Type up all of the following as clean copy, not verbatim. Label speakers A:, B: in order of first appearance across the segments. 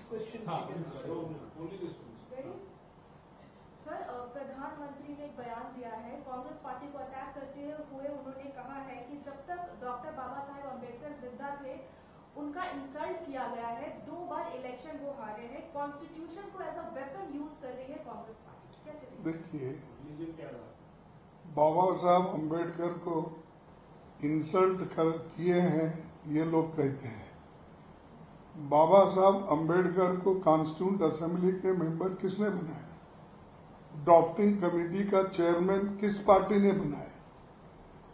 A: question.
B: Sir, प्रधानमंत्री ने एक बयान दिया है, कांग्रेस पार्टी को अटैक करते हुए उन्होंने कहा है कि जब तक डॉक्टर बाबा साहेब अम्बेडकर जिंदा थे उनका इंसल्ट किया गया है, 2 बार इलेक्शन वो हारे हैं, कॉन्स्टिट्यूशन को एज अ वेपन यूज कर रही है कांग्रेस पार्टी। कैसे
C: देखिए, बाबा साहब अम्बेडकर को इंसल्ट किए हैं ये लोग कहते हैं। बाबा साहब अम्बेडकर को कॉन्स्टिट्यूंट असेंबली के मेंबर किसने बनाया? ड्राफ्टिंग कमेटी का चेयरमैन किस पार्टी ने बनाया?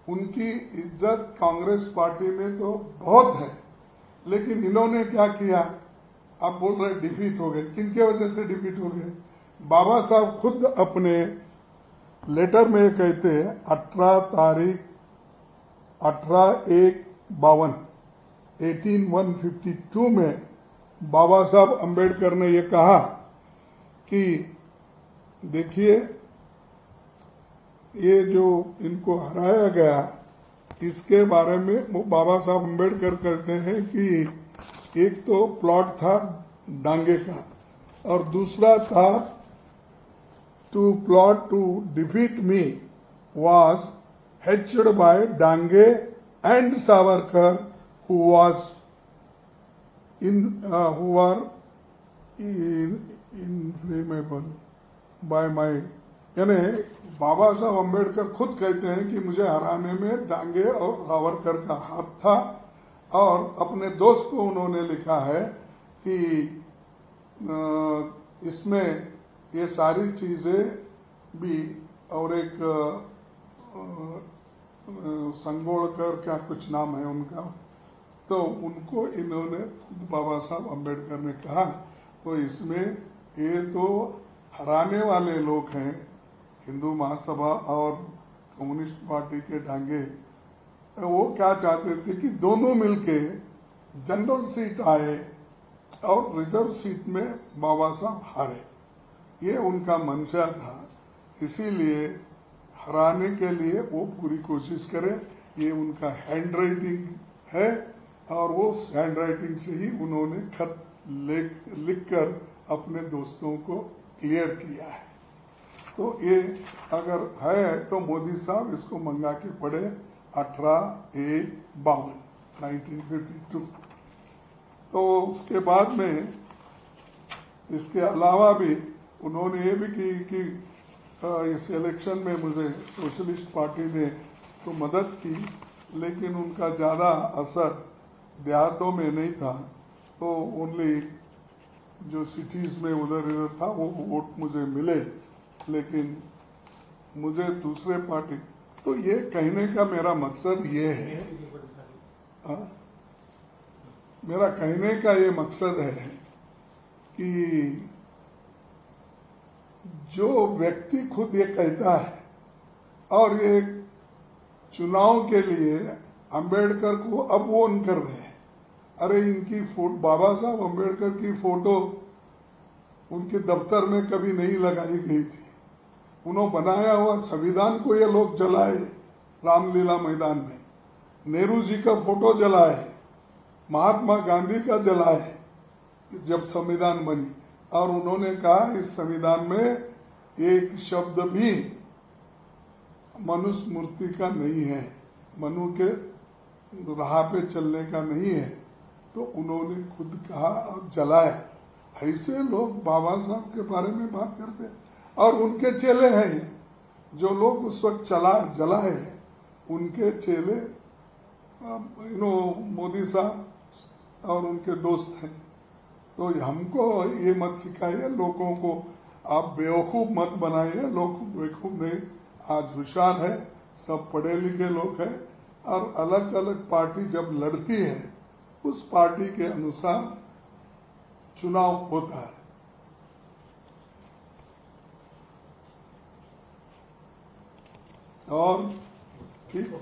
C: उनकी इज्जत कांग्रेस पार्टी में तो बहुत है, लेकिन इन्होंने क्या किया? आप बोल रहे डिफीट हो गए, किनके वजह से डिफीट हो गए? बाबा साहब खुद अपने लेटर में कहते हैं 18/1/1852 में बाबा साहब अम्बेडकर ने ये कहा कि देखिए, ये जो इनको हराया गया इसके बारे में वो बाबा साहब अम्बेडकर कहते हैं कि एक तो प्लॉट था डांगे का और दूसरा था to plot to defeat me was hatched by Dange and Savarkar who were inflammable by my, यानी बाबा साहब अम्बेडकर खुद कहते हैं कि मुझे हराने में डांगे और सावरकर का हाथ था, और अपने दोस्त को उन्होंने लिखा है कि इसमें ये सारी चीजें भी, और एक संगोड़कर क्या कुछ नाम है उनका, तो उनको इन्होंने खुद बाबा साहब अम्बेडकर ने कहा। तो इसमें ये तो हराने वाले लोग हैं, हिंदू महासभा और कम्युनिस्ट पार्टी के डांगे, वो क्या चाहते थे कि दोनों मिलके जनरल सीट आए और रिजर्व सीट में बाबा साहब हारे। ये उनका मंशा था, इसीलिए हराने के लिए वो पूरी कोशिश करें। ये उनका हैंड राइटिंग है और वो हैंड राइटिंग से ही उन्होंने खत लिखकर अपने दोस्तों को क्लियर किया है। तो ये अगर है तो मोदी साहब इसको मंगा के पढ़े 18/1/1952। तो उसके बाद में इसके अलावा भी उन्होंने ये भी की कि इस इलेक्शन में मुझे सोशलिस्ट पार्टी ने तो मदद की, लेकिन उनका ज्यादा असर देहातों में नहीं था, तो ओनली जो सिटीज में उधर इधर था वो वोट मुझे मिले, लेकिन मुझे दूसरे पार्टी। तो ये कहने का मेरा मकसद ये है, मेरा कहने का ये मकसद है कि जो व्यक्ति खुद ये कहता है और ये चुनाव के लिए अंबेडकर को अब वो कर रहे हैं, अरे इनकी बाबा साहब अंबेडकर की फोटो उनके दफ्तर में कभी नहीं लगाई गई थी। उन्होंने बनाया हुआ संविधान को ये लोग जलाए रामलीला मैदान में, नेहरू जी का फोटो जलाए, महात्मा गांधी का जलाए जब संविधान बनी, और उन्होंने कहा इस संविधान में एक शब्द भी मनुस्मृति का नहीं है, मनु के राह पे चलने का नहीं है, तो उन्होंने खुद कहा और जलाया। ऐसे लोग बाबा साहब के बारे में बात करते हैं, और उनके चेले हैं जो लोग उस वक्त जलाए, उनके चेले मोदी साहब और उनके दोस्त हैं। तो हमको ये मत सिखाइए लोगों को, आप बेवकूफ मत बनाइए, लोग बेवकूफ नहीं, आज होशियार है, सब पढ़े लिखे लोग हैं, और अलग अलग पार्टी जब लड़ती है उस पार्टी के अनुसार चुनाव होता है। और ठीक